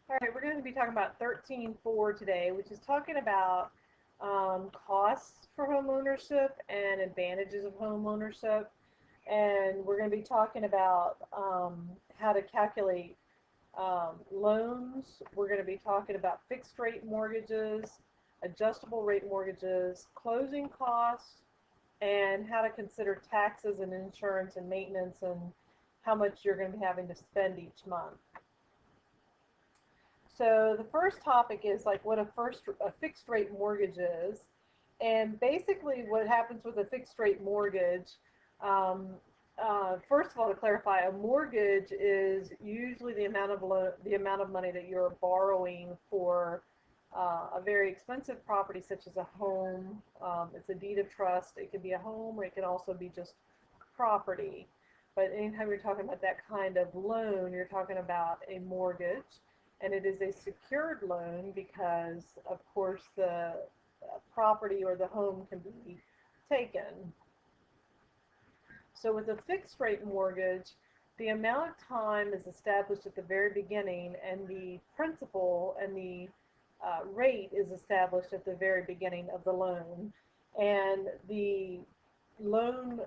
All right, we're going to be talking about 13.4 today, which is talking about costs for home ownership and advantages of home ownership. And we're going to be talking about how to calculate loans. We're going to be talking about fixed rate mortgages, adjustable rate mortgages, closing costs, and how to consider taxes and insurance and maintenance and how much you're going to be having to spend each month. So the first topic is like what a fixed rate mortgage is, and basically what happens with a fixed rate mortgage. Um, First of all, to clarify, a mortgage is usually the amount of money that you're borrowing for a very expensive property, such as a home. It's a deed of trust. It could be a home, or it can also be just property. But anytime you're talking about that kind of loan, you're talking about a mortgage, and it is a secured loan because, of course, the property or the home can be taken. So with a fixed rate mortgage, the amount of time is established at the very beginning, and the principal and the rate is established at the very beginning of the loan. And the loan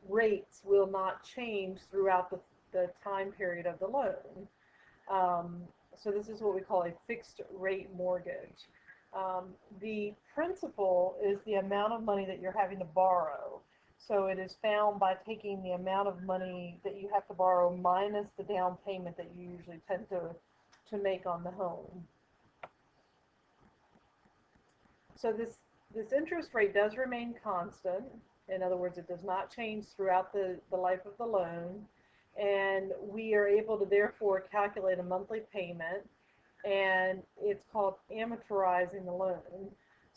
rates will not change throughout the time period of the loan. So this is what we call a fixed rate mortgage. The principal is the amount of money that you're having to borrow. So it is found by taking the amount of money that you have to borrow minus the down payment that you usually tend to make on the home. So this interest rate does remain constant. In other words, it does not change throughout the life of the loan. And we are able to therefore calculate a monthly payment, and it's called amortizing the loan.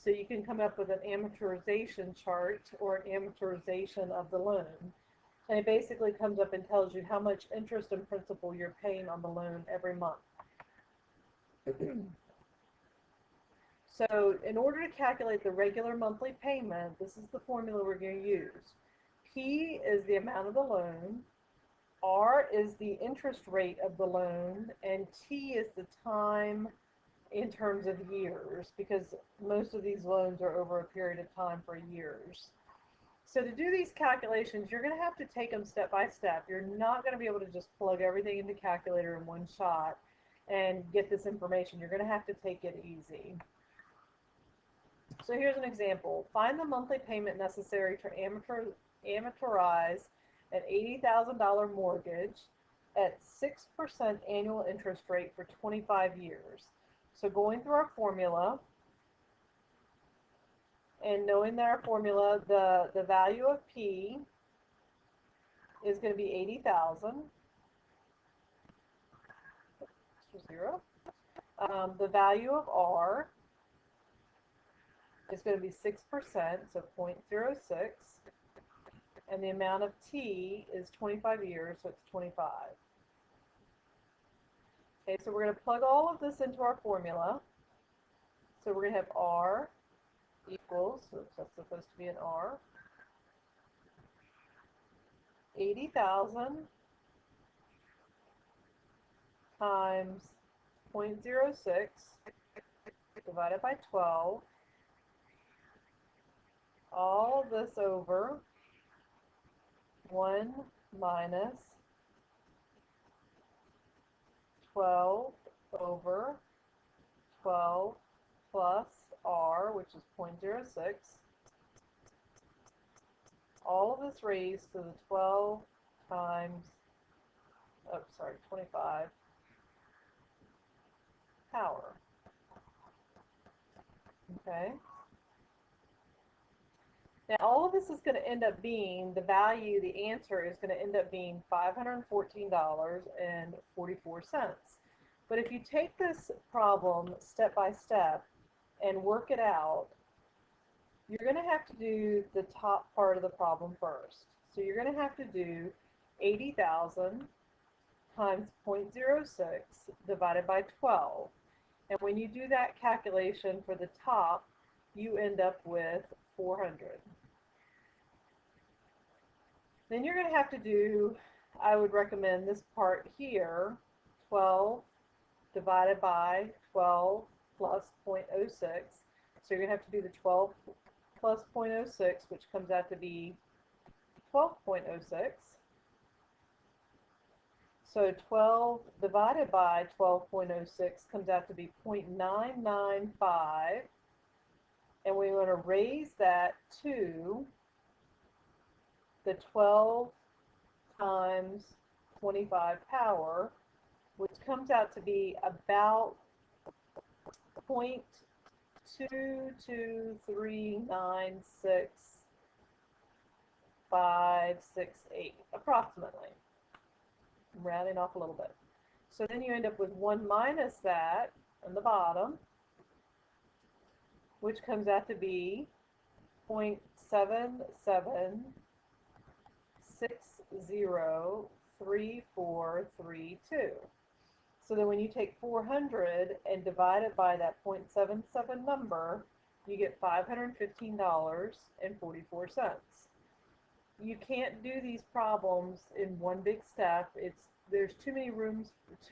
So you can come up with an amortization chart or an amortization of the loan. And it basically comes up and tells you how much interest and principal you're paying on the loan every month. So in order to calculate the regular monthly payment, this is the formula we're going to use. P is the amount of the loan, R is the interest rate of the loan, and T is the time in terms of years, because most of these loans are over a period of time for years. So to do these calculations, you're going to have to take them step by step. You're not going to be able to just plug everything into the calculator in one shot and get this information. You're going to have to take it easy. So here's an example. Find the monthly payment necessary to amortize an $80,000 mortgage at 6% annual interest rate for 25 years. So going through our formula and knowing that our formula, the value of P is going to be 80,000. Zero. The value of R is going to be 6%, so 0.06. And the amount of T is 25 years, so it's 25. Okay, so we're going to plug all of this into our formula. So we're going to have R equals, so that's supposed to be an R, 80,000 times 0.06 divided by 12. All of this over 1 minus 12 over 12 plus R, which is 0.06. All of this raised to the 12 times, 25 power. Okay. Now all of this is going to end up being, the value, the answer is going to end up being $514.44. But if you take this problem step by step and work it out, you're going to have to do the top part of the problem first. So you're going to have to do 80,000 times 0.06 divided by 12. And when you do that calculation for the top, you end up with 400. Then you're going to have to do, I would recommend this part here, 12 divided by 12 plus 0.06. So you're going to have to do the 12 plus 0.06, which comes out to be 12.06. So 12 divided by 12.06 comes out to be 0.995. And we want to raise that to the 12 times 25 power, which comes out to be about 0.22396568, approximately. I'm rounding off a little bit. So then you end up with 1 minus that on the bottom, which comes out to be 0.77603432. So then when you take 400 and divide it by that 0.77 number, you get $515.44. You can't do these problems in one big step. There's too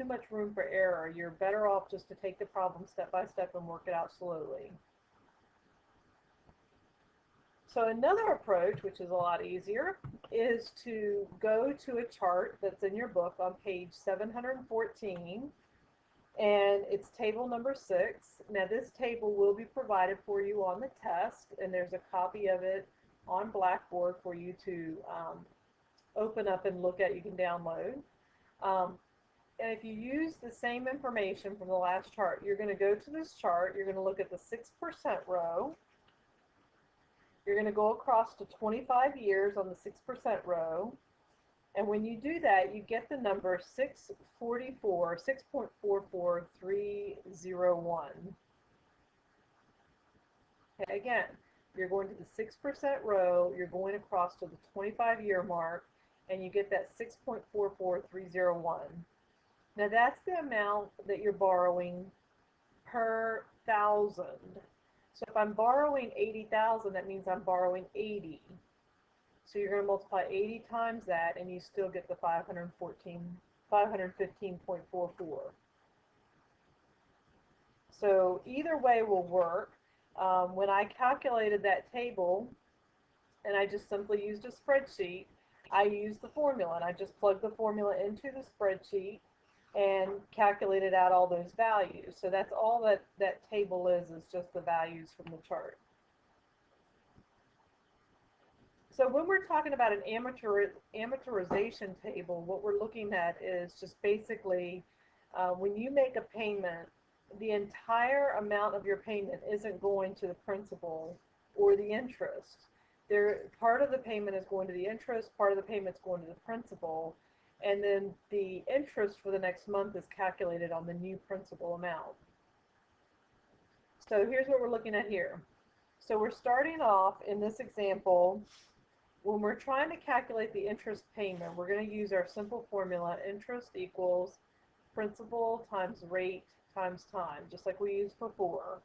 much room for error. You're better off just to take the problem step by step and work it out slowly. So another approach, which is a lot easier, is to go to a chart that's in your book on page 714, and it's table number 6. Now this table will be provided for you on the test, and there's a copy of it on Blackboard for you to open up and look at. You can download. And if you use the same information from the last chart, you're going to go to this chart, you're going to look at the 6% row. You're going to go across to 25 years on the 6% row, and when you do that, you get the number 6.44301. Okay, again, you're going to the 6% row, you're going across to the 25-year mark, and you get that 6.44301. Now that's the amount that you're borrowing per thousand. So if I'm borrowing 80,000, that means I'm borrowing 80. So you're going to multiply 80 times that, and you still get the 515.44. So either way will work. When I calculated that table, and I just simply used a spreadsheet, I used the formula, and I just plugged the formula into the spreadsheet and calculated out all those values. So that's all that table is just the values from the chart. So when we're talking about an amortization table, what we're looking at is just basically when you make a payment, the entire amount of your payment isn't going to the principal or the interest. Part of the payment is going to the interest, part of the payment is going to the principal, and then the interest for the next month is calculated on the new principal amount. So here's what we're looking at here. So we're starting off in this example. When we're trying to calculate the interest payment, we're going to use our simple formula: interest equals principal times rate times time, just like we used before.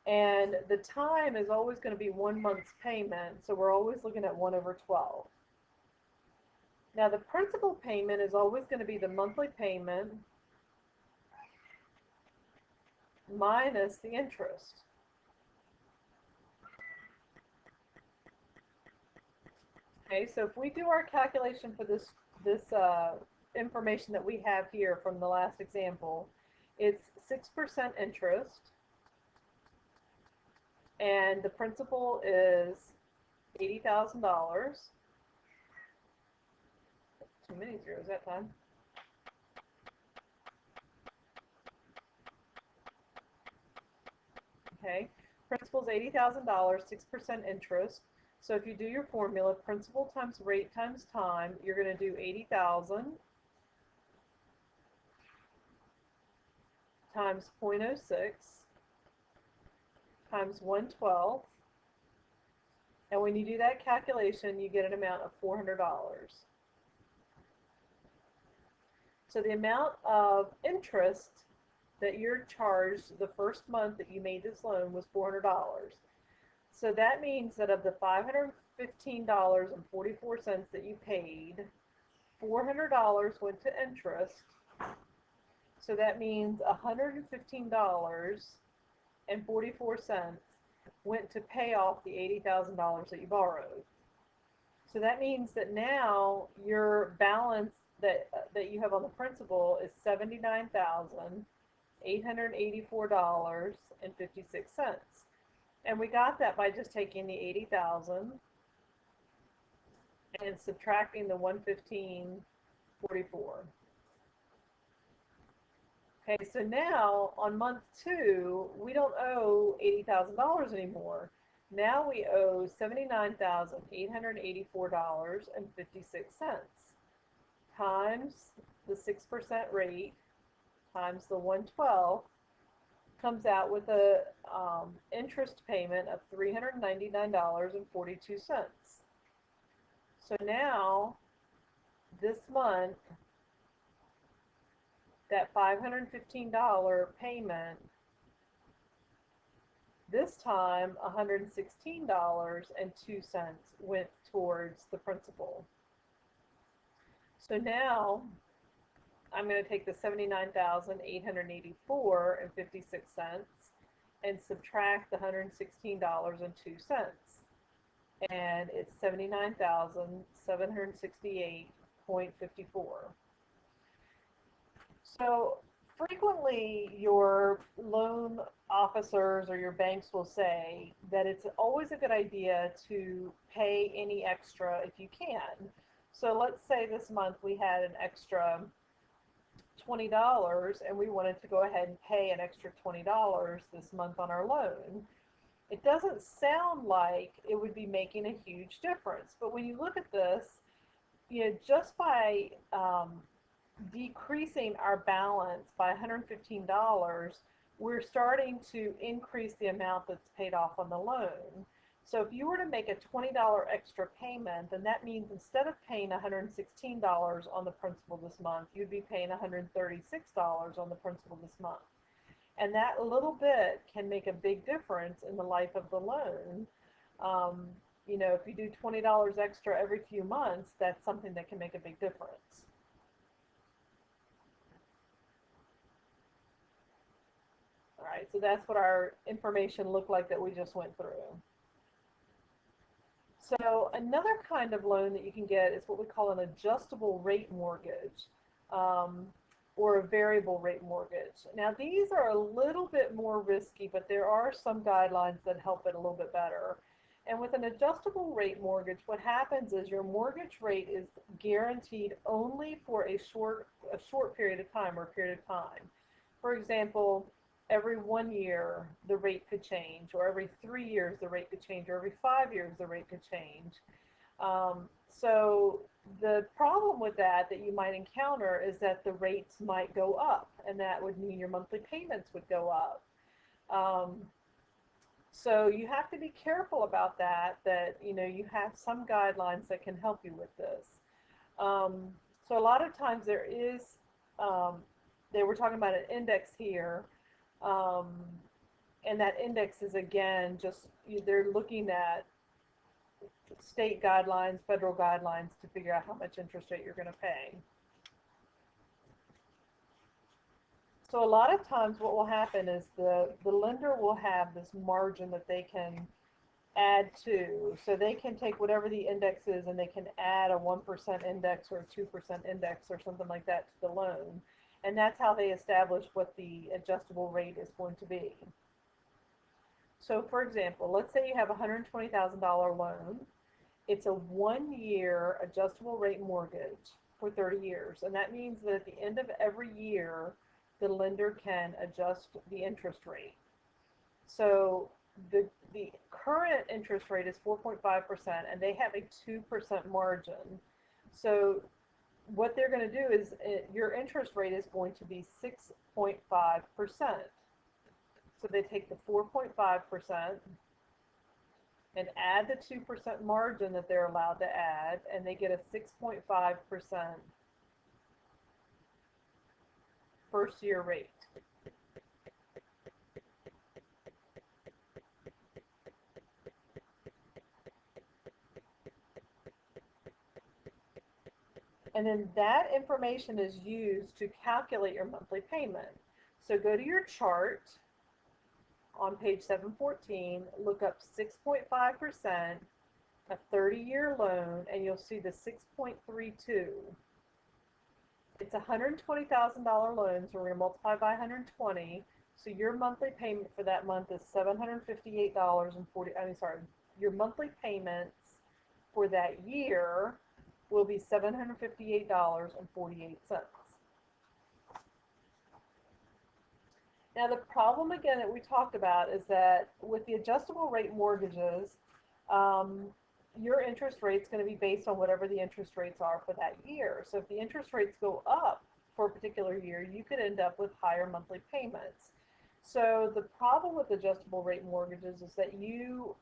And the time is always going to be 1 month's payment, so we're always looking at 1/12. Now the principal payment is always going to be the monthly payment minus the interest. Okay, so if we do our calculation for this information that we have here from the last example, it's 6% interest, and the principal is $80,000. Too many zeros that time. Okay, principal is $80,000, 6% interest. So if you do your formula, principal times rate times time, you're going to do 80,000 times 0.06 times 1/12. And when you do that calculation, you get an amount of $400. So the amount of interest that you're charged the first month that you made this loan was $400. So that means that of the $515.44 that you paid, $400 went to interest. So that means $115.44 went to pay off the $80,000 that you borrowed. So that means that now your balance that you have on the principal is $79,884.56. And we got that by just taking the 80,000 and subtracting the 115.44. Okay, so now on month 2, we don't owe $80,000 anymore. Now we owe $79,884.56 times the 6% rate times the 112 comes out with a interest payment of $399.42. So now this month, that $515 payment, this time $116.02 went towards the principal. So now I'm going to take the $79,884.56 and subtract the $116.02, and it's $79,768.54. So frequently your loan officers or your banks will say that it's always a good idea to pay any extra if you can. So let's say this month we had an extra $20 and we wanted to go ahead and pay an extra $20 this month on our loan. It doesn't sound like it would be making a huge difference, but when you look at this, just by decreasing our balance by $115, we're starting to increase the amount that's paid off on the loan. So if you were to make a $20 extra payment, then that means instead of paying $116 on the principal this month, you'd be paying $136 on the principal this month. And that little bit can make a big difference in the life of the loan. If you do $20 extra every few months, that's something that can make a big difference. All right, so that's what our information looked like that we just went through. So another kind of loan that you can get is what we call an adjustable rate mortgage, or a variable rate mortgage. Now these are a little bit more risky, but there are some guidelines that help it a little bit better. And with an adjustable rate mortgage, what happens is your mortgage rate is guaranteed only for a short period of time or a period of time. For example, every 1 year the rate could change, or every 3 years the rate could change, or every 5 years the rate could change. So the problem with that you might encounter is that the rates might go up, and that would mean your monthly payments would go up. So you have to be careful about that you have some guidelines that can help you with this. So a lot of times there is, they were talking about an index here, and that index is, again, just they're looking at state guidelines, federal guidelines to figure out how much interest rate you're going to pay. So a lot of times what will happen is the lender will have this margin that they can add to. So they can take whatever the index is and they can add a 1% index or a 2% index or something like that to the loan. And that's how they establish what the adjustable rate is going to be. So for example, let's say you have a $120,000 loan. It's a 1-year adjustable rate mortgage for 30 years. And that means that at the end of every year, the lender can adjust the interest rate. So the current interest rate is 4.5%, and they have a 2% margin. So what they're going to do is your interest rate is going to be 6.5%. So they take the 4.5% and add the 2% margin that they're allowed to add, and they get a 6.5% first year rate. And then that information is used to calculate your monthly payment. So go to your chart on page 714, look up 6.5%, a 30-year loan, and you'll see the 6.32. It's a $120,000 loan, so we're going to multiply by 120. So your monthly payment for that month is $758.40. Your monthly payments for that year will be $758.48. Now the problem again that we talked about is that with the adjustable rate mortgages, your interest rate is going to be based on whatever the interest rates are for that year. So if the interest rates go up for a particular year, you could end up with higher monthly payments. So the problem with adjustable rate mortgages is that you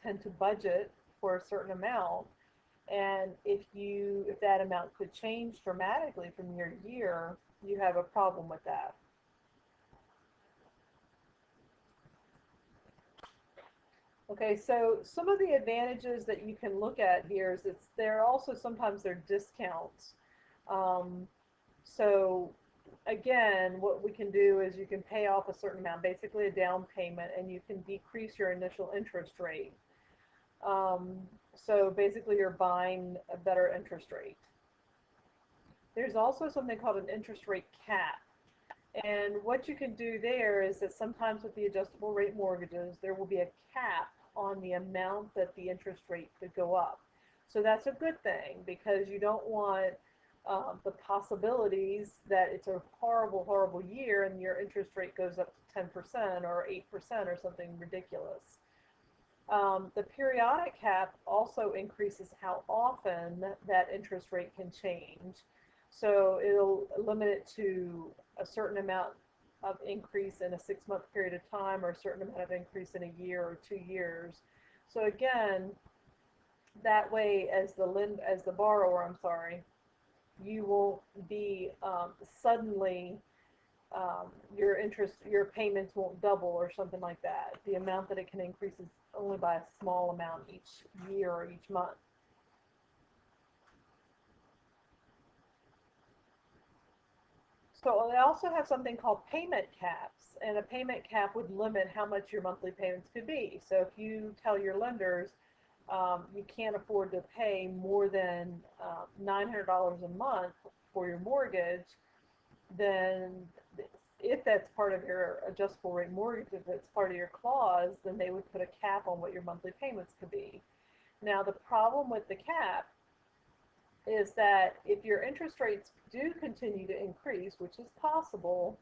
tend to budget for a certain amount, and if that amount could change dramatically from year to year, you have a problem with that. Okay, so some of the advantages that you can look at here is there are also sometimes there are discounts. So again, what we can do is you can pay off a certain amount, basically a down payment, and you can decrease your initial interest rate. So basically you're buying a better interest rate. There's also something called an interest rate cap. And what you can do there is that sometimes with the adjustable rate mortgages, there will be a cap on the amount that the interest rate could go up. So that's a good thing, because you don't want the possibilities that it's a horrible, horrible year and your interest rate goes up to 10% or 8% or something ridiculous. The periodic cap also increases how often that interest rate can change. So it'll limit it to a certain amount of increase in a 6-month period of time, or a certain amount of increase in a year or 2 years. So again, that way, as the borrower, you won't be suddenly your payments won't double or something like that. The amount that it can increase is only by a small amount each year or each month. So they also have something called payment caps, and a payment cap would limit how much your monthly payments could be. So if you tell your lenders you can't afford to pay more than $900 a month for your mortgage, then if that's part of your adjustable rate mortgage, if it's part of your clause, then they would put a cap on what your monthly payments could be. Now the problem with the cap is that if your interest rates do continue to increase, which is possible,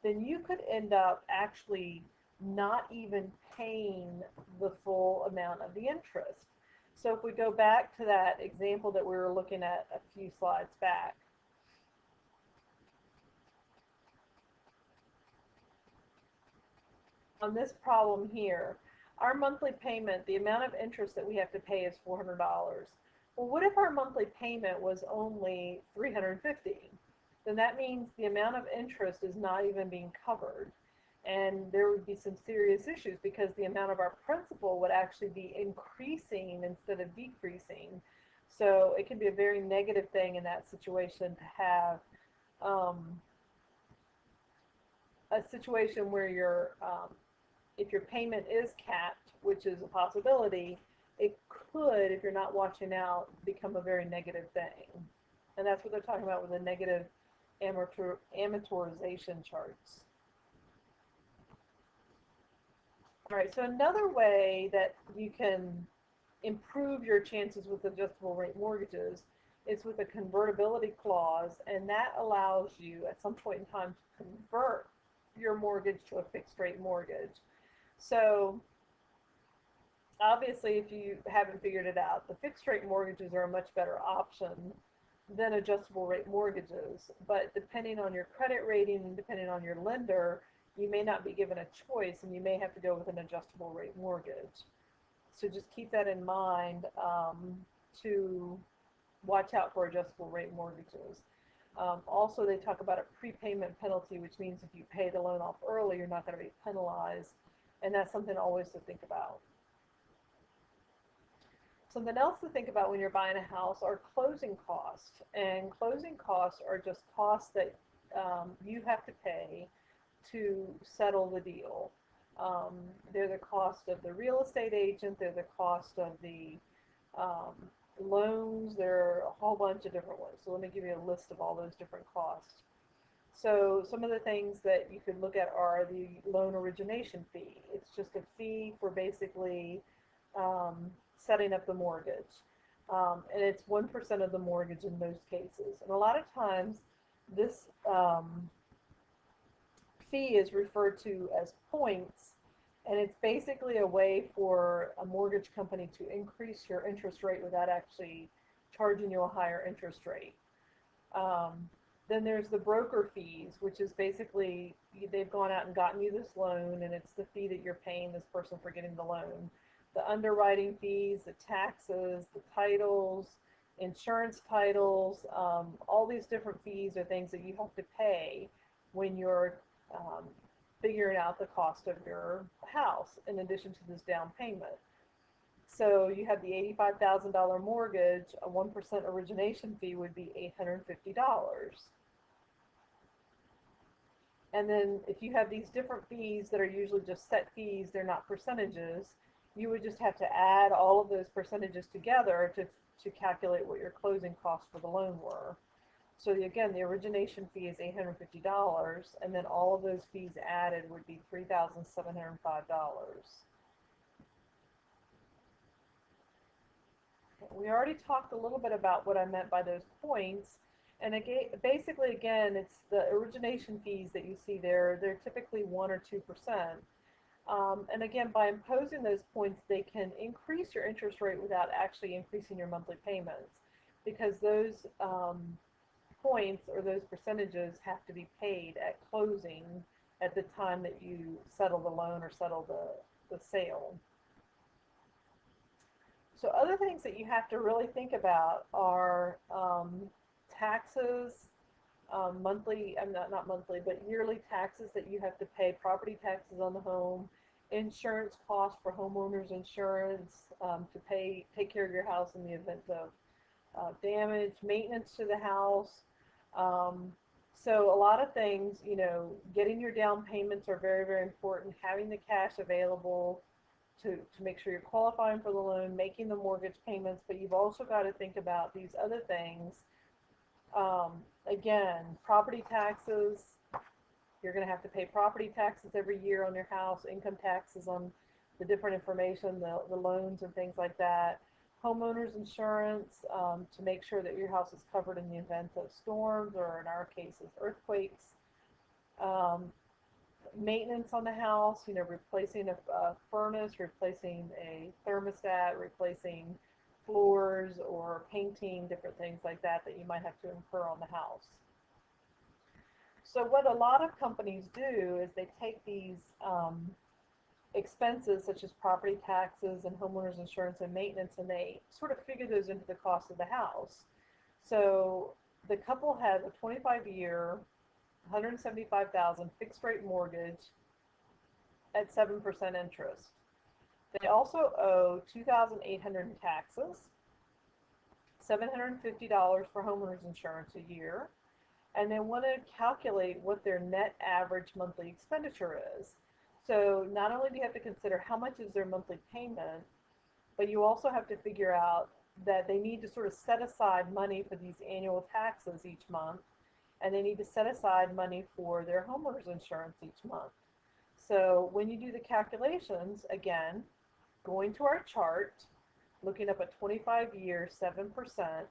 then you could end up actually not even paying the full amount of the interest. So if we go back to that example that we were looking at a few slides back, on this problem here, our monthly payment, the amount of interest that we have to pay is $400. Well, what if our monthly payment was only $350? Then that means the amount of interest is not even being covered. And there would be some serious issues, because the amount of our principal would actually be increasing instead of decreasing. So it can be a very negative thing in that situation to have a situation where if your payment is capped, which is a possibility, it could, if you're not watching out, become a very negative thing. And that's what they're talking about with the negative amortization charts. All right, so another way that you can improve your chances with adjustable rate mortgages is with a convertibility clause, and that allows you at some point in time to convert your mortgage to a fixed rate mortgage. So obviously, if you haven't figured it out, the fixed rate mortgages are a much better option than adjustable rate mortgages, but depending on your credit rating and depending on your lender, you may not be given a choice, and you may have to go with an adjustable rate mortgage. So just keep that in mind to watch out for adjustable rate mortgages. Also, they talk about a prepayment penalty, which means if you pay the loan off early, you're not going to be penalized, and that's something always to think about. Something else to think about when you're buying a house are closing costs. And closing costs are just costs that you have to pay to settle the deal. Um, they're the cost of the real estate agent, they're the cost of the um, loans, there are a whole bunch of different ones. So let me give you a list of all those different costs. So some of the things that you could look at are the loan origination fee. It's just a fee for basically setting up the mortgage. And it's 1% of the mortgage in most cases. And a lot of times this fee is referred to as points, and it's basically a way for a mortgage company to increase your interest rate without actually charging you a higher interest rate. Um, then there's the broker fees, which is basically they've gone out and gotten you this loan, and it's the fee that you're paying this person for getting the loan. The underwriting fees, the taxes, the titles, insurance titles, all these different fees are things that you have to pay when you're um, figuring out the cost of your house in addition to this down payment. So you have the $85,000 mortgage, a 1% origination fee would be $850. And then if you have these different fees that are usually just set fees, they're not percentages, you would just have to add all of those percentages together to calculate what your closing costs for the loan were. So again, the origination fee is $850, and then all of those fees added would be $3,705. We already talked a little bit about what I meant by those points, and again, basically, again, it's the origination fees that you see there. They're typically 1 or 2%. And again, by imposing those points, they can increase your interest rate without actually increasing your monthly payments, because those points or those percentages have to be paid at closing at the time that you settle the loan or settle the sale. So other things that you have to really think about are taxes, monthly, not monthly, but yearly taxes that you have to pay, property taxes on the home, insurance costs for homeowners insurance, to take care of your house in the event of damage, maintenance to the house. So a lot of things, getting your down payments are very, very important. Having the cash available to make sure you're qualifying for the loan, making the mortgage payments, but you've also got to think about these other things. Again, property taxes, you're going to have to pay property taxes every year on your house, income taxes on the different information, the loans and things like that. Homeowners insurance, to make sure that your house is covered in the event of storms, or in our cases, earthquakes. Maintenance on the house, replacing a furnace, replacing a thermostat, replacing floors, or painting, different things like that that you might have to incur on the house. So what a lot of companies do is they take these expenses such as property taxes and homeowners insurance and maintenance, and they sort of figure those into the cost of the house. So the couple has a 25-year, $175,000 fixed rate mortgage at 7% interest. They also owe $2,800 in taxes, $750 for homeowners insurance a year, and they want to calculate what their net average monthly expenditure is. So not only do you have to consider how much is their monthly payment, but you also have to figure out that they need to sort of set aside money for these annual taxes each month, and they need to set aside money for their homeowners insurance each month. So when you do the calculations, again, going to our chart, looking up at 25-year, 7%,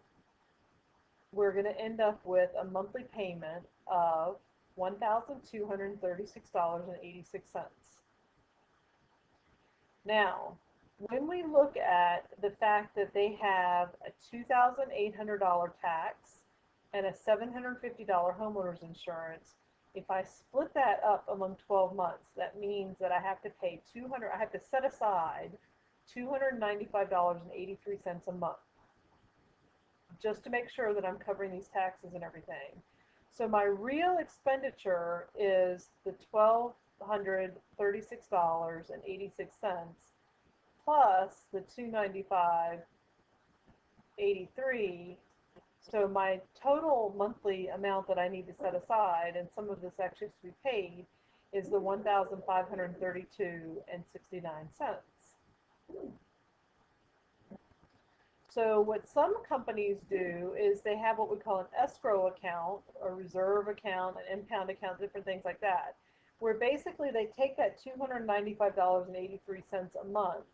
we're going to end up with a monthly payment of $1,236.86. Now, when we look at the fact that they have a $2,800 tax and a $750 homeowners insurance, if I split that up among 12 months, that means that I have to pay I have to set aside $295.83 a month just to make sure that I'm covering these taxes and everything. So my real expenditure is the $1,236.86 plus the $295 $1,283. So my total monthly amount that I need to set aside, and some of this actually has to be paid, is the $1,532.69. So what some companies do is they have what we call an escrow account, a reserve account, an impound account, different things like that, where basically they take that $295.83 a month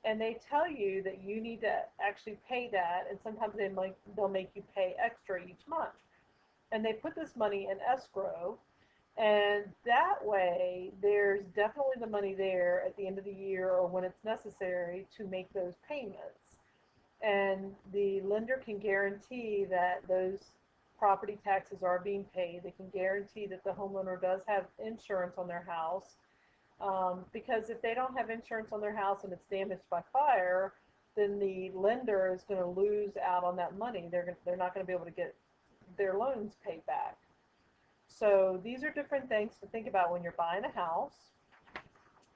and they tell you that you need to actually pay that, and sometimes they'll make you pay extra each month. And they put this money in escrow, and that way there's definitely the money there at the end of the year or when it's necessary to make those payments. And the lender can guarantee that those property taxes are being paid. They can guarantee that the homeowner does have insurance on their house, because if they don't have insurance on their house and it's damaged by fire, then the lender is going to lose out on that money. They're not going to be able to get their loans paid back. So these are different things to think about when you're buying a house.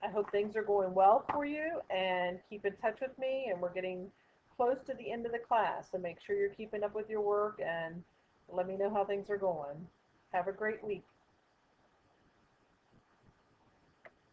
I hope things are going well for you, and keep in touch with me, and we're getting close to the end of the class, so make sure you're keeping up with your work and let me know how things are going. Have a great week.